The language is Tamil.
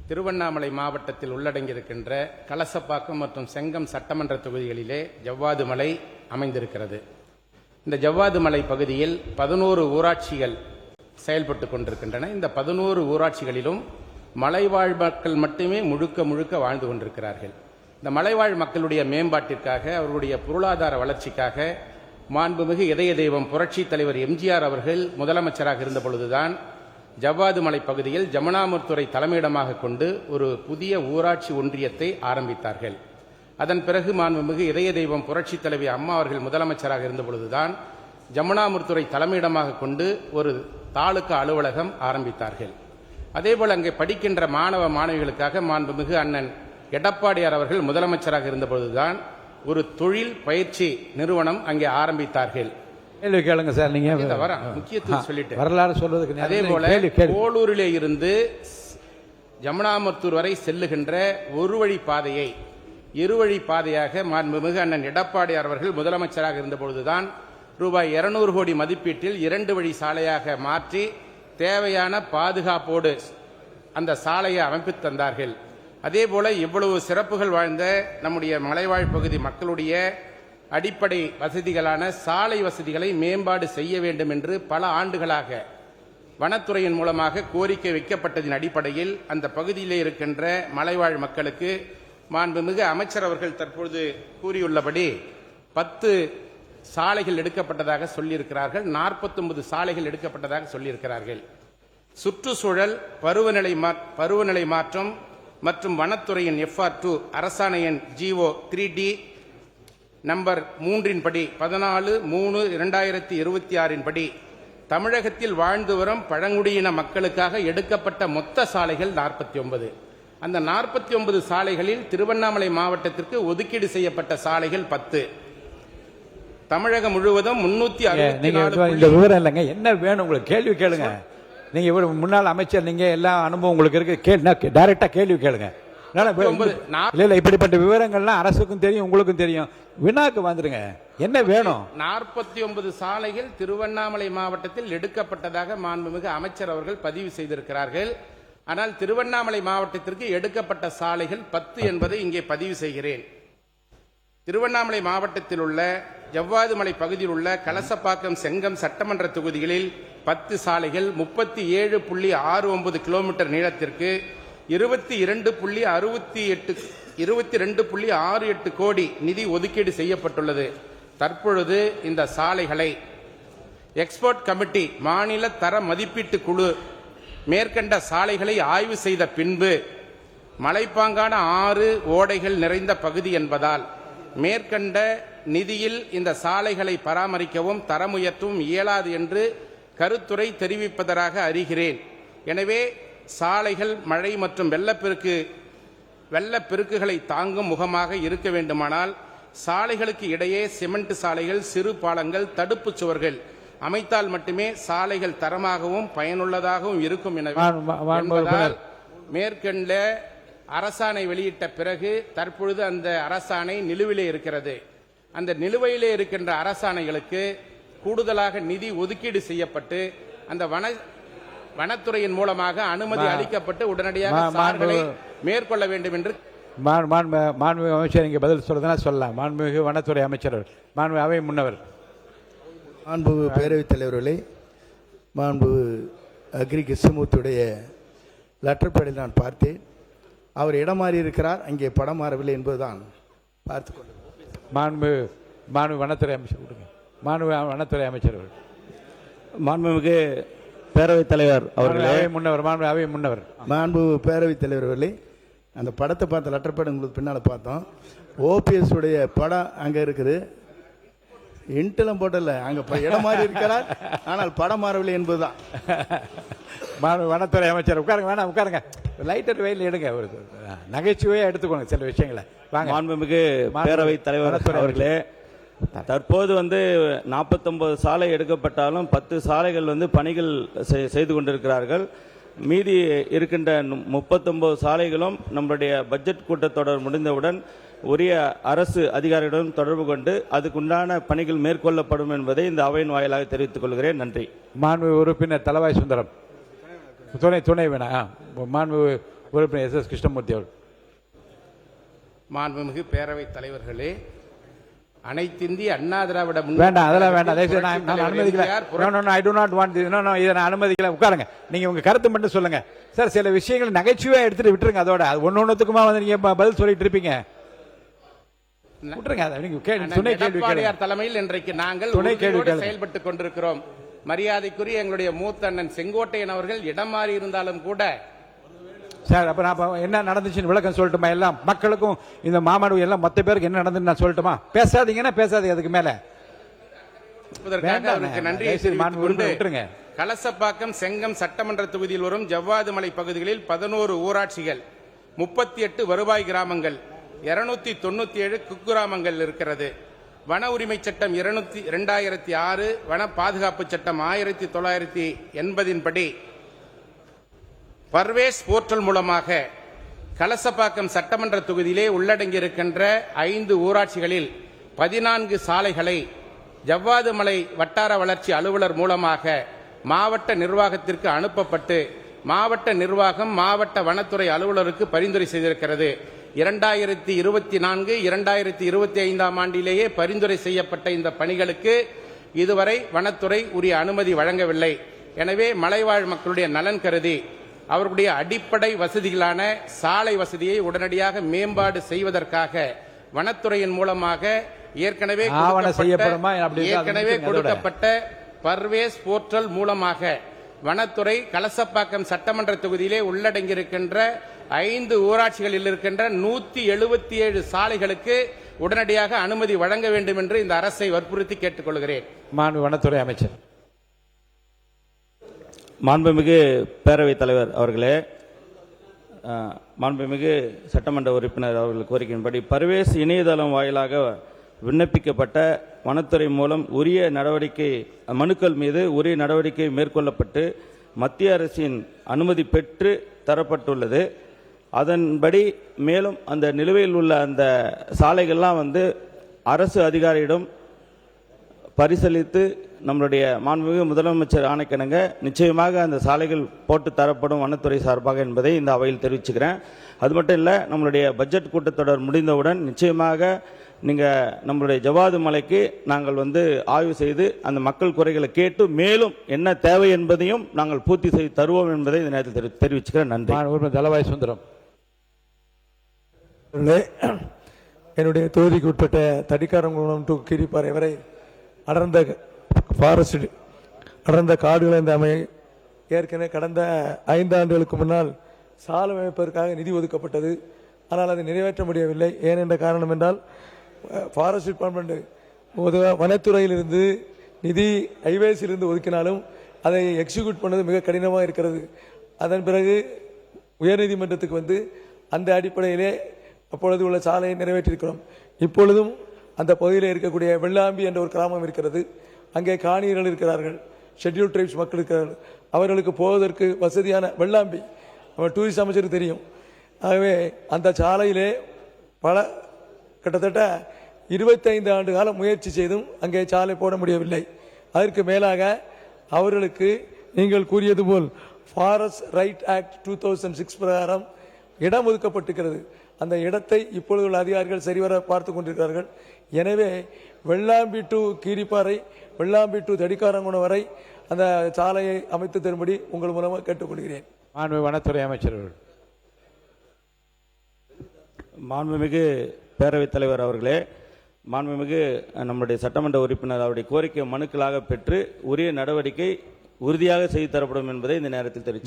திருவண்ணாமலை மாவட்டத்தில் உள்ளடங்கியிருக்கின்ற கலசப்பாக்கம் மற்றும் செங்கம் சட்டமன்ற தொகுதிகளிலே ஜவ்வாது மலை அமைந்திருக்கிறது. இந்த ஜவ்வாது மலை பகுதியில் 11 ஊராட்சிகள் செயல்பட்டு கொண்டிருக்கின்றன. இந்த 11 ஊராட்சிகளிலும் மலைவாழ் மக்கள் மட்டுமே முழுக்க வாழ்ந்து கொண்டிருக்கிறார்கள். இந்த மலைவாழ் மக்களுடைய மேம்பாட்டிற்காக, அவர்களுடைய பொருளாதார வளர்ச்சிக்காக மாண்புமிகு இதய தெய்வம் புரட்சி தலைவர் எம்ஜிஆர் அவர்கள் முதலமைச்சராக இருந்த பொழுதுதான் ஜவ்வாது மலை பகுதியில் ஜமுனாமுத்துறை தலைமையிடமாக கொண்டு ஒரு புதிய ஊராட்சி ஒன்றியத்தை ஆரம்பித்தார்கள். அதன் பிறகு மாண்புமிகு இதய தெய்வம் புரட்சி தலைவி அம்மா அவர்கள் முதலமைச்சராக இருந்த பொழுதுதான் ஜமுனாமுத்துறை தலைமையிடமாக கொண்டு ஒரு தாலுகா அலுவலகம் ஆரம்பித்தார்கள். அதேபோல் அங்கே படிக்கின்ற மாணவ மாணவிகளுக்காக மாண்புமிகு அண்ணன் எடப்பாடியார் அவர்கள் முதலமைச்சராக இருந்த பொழுதுதான் ஒரு தொழில் பயிற்சி நிறுவனம் அங்கே ஆரம்பித்தார்கள். கேள்வி கேளுங்க சார். நீங்க முக்கியத்துவம் சொல்லிட்டு வரலாறு சொல்றதுக்கு. அதே போல கோளூரிலே இருந்து ஜமுனாமுத்தூர் வரை செல்லுகின்ற ஒரு வழி பாதையை இருவழி பாதையாக மாண்புமிகு அண்ணன் எடப்பாடியார் அவர்கள் முதலமைச்சராக இருந்த பொழுதுதான் ரூபாய் 200 கோடி மதிப்பீட்டில் 2 வழி சாலையாக மாற்றி தேவையான பாதுகாப்போடு அந்த சாலையை அமைத்து தந்தார்கள். அதேபோல இவ்வளவு சிறப்புகள் வாழ்ந்த நம்முடைய மலைவாழ் பகுதி மக்களுடைய அடிப்படை வசதிகளான சாலை வசதிகளை மேம்பாடு செய்ய வேண்டும் என்று பல ஆண்டுகளாக வனத்துறையின் மூலமாக கோரிக்கை வைக்கப்பட்டதின் அடிப்படையில் அந்த பகுதியிலே இருக்கின்ற மலைவாழ் மக்களுக்கு மாண்புமிகு அமைச்சர் அவர்கள் தற்பொழுது கூறியுள்ளபடி 10 சாலைகள் எடுக்கப்பட்டதாக சொல்லியிருக்கிறார்கள். 49 சாலைகள் எடுக்கப்பட்டதாக சொல்லியிருக்கிறார்கள். சுற்றுச்சூழல், பருவநிலை மாற்றம் மற்றும் வனத்துறையின் FR2 அரசாணை எண் GO 3D நம்பர் 3 படி 14/3/2026 படி தமிழகத்தில் வாழ்ந்து வரும் பழங்குடியின மக்களுக்காக எடுக்கப்பட்ட மொத்த சாலைகள் 49. அந்த 49 சாலைகளில் திருவண்ணாமலை மாவட்டத்திற்கு ஒதுக்கீடு செய்யப்பட்ட சாலைகள் 10. தமிழகம் முழுவதும் 364. இந்த விவரம் இல்லைங்க, என்ன வேணும் உங்களுக்கு? கேள்வி கேளுங்க. நீங்க இவ்வளவு முன்னாள் அமைச்சர், நீங்க எல்லா அனுபவம் உங்களுக்கு இருக்கு. டைரக்டா கேள்வி கேளுங்க. இல்ல, இப்படிப்பட்ட விவரங்கள்லாம் அரசுக்கும் தெரியும், உங்களுக்கும் தெரியும். வினாக்கு வந்துருங்க, என்ன வேணும்? 49 சாலைகள் திருவண்ணாமலை மாவட்டத்தில் எடுக்கப்பட்டதாக மாண்புமிகு அமைச்சர் அவர்கள் பதிவு செய்திருக்கிறார்கள். ஆனால் திருவண்ணாமலை மாவட்டத்திற்கு எடுக்கப்பட்ட சாலைகள் 10 என்பதை இங்கே பதிவு செய்கிறேன். திருவண்ணாமலை மாவட்டத்தில் உள்ள ஜவ்வாது மலை பகுதியில் உள்ள கலசப்பாக்கம், செங்கம் சட்டமன்ற தொகுதிகளில் 10 சாலைகள் 37.69 கிலோமீட்டர் நீளத்திற்கு 22.68 கோடி நிதி ஒதுக்கீடு செய்யப்பட்டுள்ளது. தற்பொழுது இந்த சாலைகளை எக்ஸ்போர்ட் கமிட்டி, மாநில தர மதிப்பீட்டு குழு மேற்கண்ட சாலைகளை ஆய்வு செய்த பின்பு மலைப்பாங்கான ஆறு ஓடைகள் நிறைந்த பகுதி என்பதால் மேற்கண்ட நிதியில் இந்த சாலைகளை பராமரிக்கவும் தரம் உயர்த்தவும் இயலாது என்று கருத்துரை தெரிவிப்பதாக அறிகிறேன். எனவே சாலைகள் மழை மற்றும் வெள்ளப்பெருக்குகளை தாங்கும் முகமாக இருக்க வேண்டுமானால் சாலைகளுக்கு இடையே சிமெண்ட் சாலைகள், சிறு பாலங்கள், தடுப்பு சுவர்கள் அமைத்தால் மட்டுமே சாலைகள் தரமாகவும் பயனுள்ளதாகவும் இருக்கும். என்பதால் மேற்கண்ட அரசாணை வெளியிட்ட பிறகு தற்பொழுது அந்த அரசாணை நிலுவிலே இருக்கிறது. அந்த நிலுவையிலே இருக்கின்ற அரசாணைகளுக்கு கூடுதலாக நிதி ஒதுக்கீடு செய்யப்பட்டு அந்த வனத்துறையின் மூலமாக அனுமதி அளிக்கப்பட்டு உடனடியாக சாலைகளை மேற்கொள்ள வேண்டும் என்று மாண்புமிகு அமைச்சர் இங்கே பதில் சொல்றதுனா சொல்லலாம். மாண்புமிகு வனத்துறை அமைச்சர், மாண்புமிகு அவை முன்னவர். மாண்புமிகு பேரவைத் தலைவர்களே, மாண்புமிகு அக்ரி கிருஷ்ணமூர்த்தியுடைய லெட்டர் பேடில் நான் பார்த்தேன். அவர் இடம் மாறி இருக்கிறார், அங்கே படம் மாறவில்லை என்பதுதான் பார்த்துக்கொண்டு. மாண்புமிகு வனத்துறை அமைச்சர் கொடுங்க. மாண்புமிகு வனத்துறை அமைச்சர், மாண்புமிகு பேரவைத் தலைவர் அவர்களே, முன்னவர், மாண்புமிகு அவை முன்னவர். மாண்புமிகு பேரவைத் தலைவர்களே, அந்த படத்தை பார்த்த லெட்டர் பேட் உங்களுக்கு பின்னால் பார்த்தோம். OPS உடைய படம் அங்கே இருக்குது. இன்டெல்லாம் போட்டல, அங்கே இடம் மாறி இருக்கிறார், ஆனால் படம் மாறவில்லை என்பதுதான். வனத்துறை அமைச்சர் உட்காருங்க. வேணாம், உட்காருங்க. லைட்டர் வெயில் எடுங்க. ஒரு நகைச்சுவையாக எடுத்துக்கோங்க சில விஷயங்களை. மாண்புமிகு பேரவைத் தலைவர் அவர்களே, தற்போது 49 சாலை எடுக்கப்பட்டாலும் 10 சாலைகள் பணிகள் செய்து கொண்டிருக்கிறார்கள். மீதி இருக்கின்ற 39 சாலைகளும் நம்முடைய பட்ஜெட் கூட்டத்தொடர் முடிந்தவுடன் உரிய அரசு அதிகாரிகளுடன் தொடர்பு கொண்டு அதுக்குண்டான பணிகள் மேற்கொள்ளப்படும் என்பதை இந்த அவையின் வாயிலாக தெரிவித்துக் கொள்கிறேன். நன்றி. மாண்புமிகு உறுப்பினர் தளவாய் சுந்தரம், துணை வேணா. மாண்புமிகு உறுப்பினர் எஸ் கிருஷ்ணமூர்த்தி அவர்கள். மாண்புமிகு பேரவைத் தலைவர்களே, அனைத்திந்திய அண்ணா திராவிட வேண்டாம், அதெல்லாம் வேண்டாம். நான் அனுமதிக்கல. ஐ டு நாட் வாண்ட் இதை நான் அனுமதிக்கல. உட்காருங்க. நீங்க உங்க கருத்து மட்டும் சொல்லுங்க சார். சில விஷயங்கள் நகைச்சுவையா எடுத்துட்டு விட்டுருங்க. அதோட ஒன்னொன்னுக்குமா வந்து நீங்க பதில் சொல்லிட்டு இருப்பீங்க. விட்டுருங்க. துணை கேள்வி தலைமையில் இன்றைக்கு நாங்கள் செயல்பட்டுக் கொண்டிருக்கிறோம். மரியாதைக்குரிய எங்களுடைய மூத்த அண்ணன் செங்கோட்டையன் அவர்கள் இடம் மாறி இருந்தாலும் கூட சார், அப்ப நான் என்ன நடந்துச்சுன்னு விளக்கம் சொல்லட்டுமா? எல்லாம் மக்களுக்கும் இந்த மாமாடு எல்லாம் மொத்த பேருக்கு என்ன நடந்துன்னு நான் சொல்லட்டுமா? பேசாதீங்கன்னா பேசாதீங்க. அதுக்கு மேல நன்றி. கலசப்பாக்கம் செங்கம் சட்டமன்ற தொகுதியில் வரும் ஜவ்வாது மலை பகுதிகளில் 11 ஊராட்சிகள், 38 வருவாய் கிராமங்கள், 297 குக்கிராமங்கள் இருக்கிறது. வன உரிமை சட்டம் 2006, வன பாதுகாப்பு சட்டம் 1980 படி பர்வேஸ் போர்ட்டல் மூலமாக கலசப்பாக்கம் சட்டமன்ற தொகுதியிலே உள்ளடங்கியிருக்கின்ற 5 ஊராட்சிகளில் 14 சாலைகளை ஜவ்வாது மலை வட்டார வளர்ச்சி அலுவலர் மூலமாக மாவட்ட நிர்வாகத்திற்கு அனுப்பப்பட்டு மாவட்ட நிர்வாகம் மாவட்ட வனத்துறை அலுவலருக்கு பரிந்துரை செய்திருக்கிறது. 2024, 2025 ஆண்டிலேயே பரிந்துரை செய்யப்பட்ட இந்த பணிகளுக்கு இதுவரை வனத்துறை உரிய அனுமதி வழங்கவில்லை. எனவே மலைவாழ் மக்களுடைய நலன் கருதி அவர்களுடைய அடிப்படை வசதிகளான சாலை வசதியை உடனடியாக மேம்பாடு செய்வதற்காக வனத்துறையின் மூலமாக ஏற்கனவே கொடுக்கப்பட்ட பர்வேஸ் போர்ட்டல் மூலமாக வனத்துறை கலசப்பாக்கம் சட்டமன்ற தொகுதியிலே உள்ளடங்கியிருக்கின்ற 5 ஊராட்சிகளில் இருக்கின்ற 177 சாலைகளுக்கு உடனடியாக அனுமதி வழங்க வேண்டும் என்று இந்த அரசை வற்புறுத்தி கேட்டுக் கொள்கிறேன். வனத்துறை அமைச்சர். மாண்புமிகு பேரவைத் தலைவர் அவர்களே, மாண்புமிகு சட்டமன்ற உறுப்பினர் அவர்கள் கோரிக்கையின்படி பர்வேஸ் இணையதளம் வாயிலாக விண்ணப்பிக்கப்பட்ட வனத்துறை மூலம் உரிய நடவடிக்கை மனுக்கள் மீது உரிய நடவடிக்கை மேற்கொள்ளப்பட்டு மத்திய அரசின் அனுமதி பெற்று தரப்பட்டுள்ளது. அதன்படி மேலும் அந்த நிலுவையில் உள்ள அந்த சாலைகள்லாம் வந்து அரசு அதிகாரியிடம் பரிசீலித்து நம்மளுடைய மாண்புமிகு முதலமைச்சர் ஆணைக்கிணங்க நிச்சயமாக அந்த சாலைகள் போட்டு தரப்படும் வனத்துறை சார்பாக என்பதை இந்த அவையில் தெரிவிச்சுக்கிறேன். அது மட்டும் இல்லை, நம்மளுடைய பட்ஜெட் கூட்டத்தொடர் முடிந்தவுடன் நிச்சயமாக நீங்கள் நம்மளுடைய ஜவ்வாது மலைக்கு நாங்கள் வந்து ஆய்வு செய்து அந்த மக்கள் குறைகளை கேட்டு மேலும் என்ன தேவை என்பதையும் நாங்கள் பூர்த்தி செய்து தருவோம் என்பதை இந்த நேரத்தில் தெரிவிச்சுக்கிறேன். நன்றி. தலவாய் சுந்தரம். என்னுடைய தொகுதிக்கு உட்பட்ட தடிக்காரங்குளம் டு கீரிப்பாறை வரை அடர்ந்த ஃபாரஸ்ட் அடர்ந்த காடுகளை இந்த ஏற்கனவே கடந்த 5 ஆண்டுகளுக்கு முன்னால் சாலை அமைப்பதற்காக நிதி ஒதுக்கப்பட்டது. ஆனால் அதை நிறைவேற்ற முடியவில்லை. ஏன் என்ற காரணம் என்றால் ஃபாரஸ்ட் டிபார்ட்மெண்ட் வனத்துறையிலிருந்து நிதி ஹைவேஸிலிருந்து ஒதுக்கினாலும் அதை எக்ஸிக்யூட் பண்ணது மிக கடினமாக இருக்கிறது. அதன் பிறகு உயர்நீதிமன்றத்துக்கு வந்து அந்த அடிப்படையிலே அப்பொழுது உள்ள சாலையை நிறைவேற்றியிருக்கிறோம். இப்பொழுதும் அந்த பகுதியில் இருக்கக்கூடிய வெள்ளாம்பி என்ற ஒரு கிராமம் இருக்கிறது. அங்கே காணியர்கள் இருக்கிறார்கள், ஷெட்யூல் ட்ரைப்ஸ் மக்கள் இருக்கிறார்கள். அவர்களுக்கு போவதற்கு வசதியான வெள்ளாம்பி நம்ம டூரிஸ்ட் அமைச்சருக்கு தெரியும். ஆகவே அந்த சாலையிலே கிட்டத்தட்ட 25 ஆண்டு காலம் முயற்சி செய்தும் அங்கே சாலை போட முடியவில்லை. அதற்கு மேலாக அவர்களுக்கு நீங்கள் கூறியது போல் ஃபாரஸ்ட் ரைட் ஆக்ட் 2006 பிரகாரம் இடம் ஒதுக்கப்பட்டிருக்கிறது. அந்த இடத்தை இப்பொழுது உள்ள அதிகாரிகள் சரிவர பார்த்து கொண்டிருக்கிறார்கள். எனவே வெள்ளாம்பி டு கீரிப்பாறை, வெள்ளாம்பி டு தடிக்காரங்குணம் வரை அந்த சாலையை அமைத்து தரும்படி உங்கள் மூலமாக கேட்டுக்கொள்கிறேன். வனத்துறை அமைச்சர். மாண்புமிகு பேரவைத் தலைவர் அவர்களே, மாண்புமிகு நம்முடைய சட்டமன்ற உறுப்பினர் அவருடைய கோரிக்கை மனுக்களாக பெற்று உரிய நடவடிக்கை உறுதியாக செய்து தரப்படும் என்பதை இந்த நேரத்தில் தெரிவித்தார்.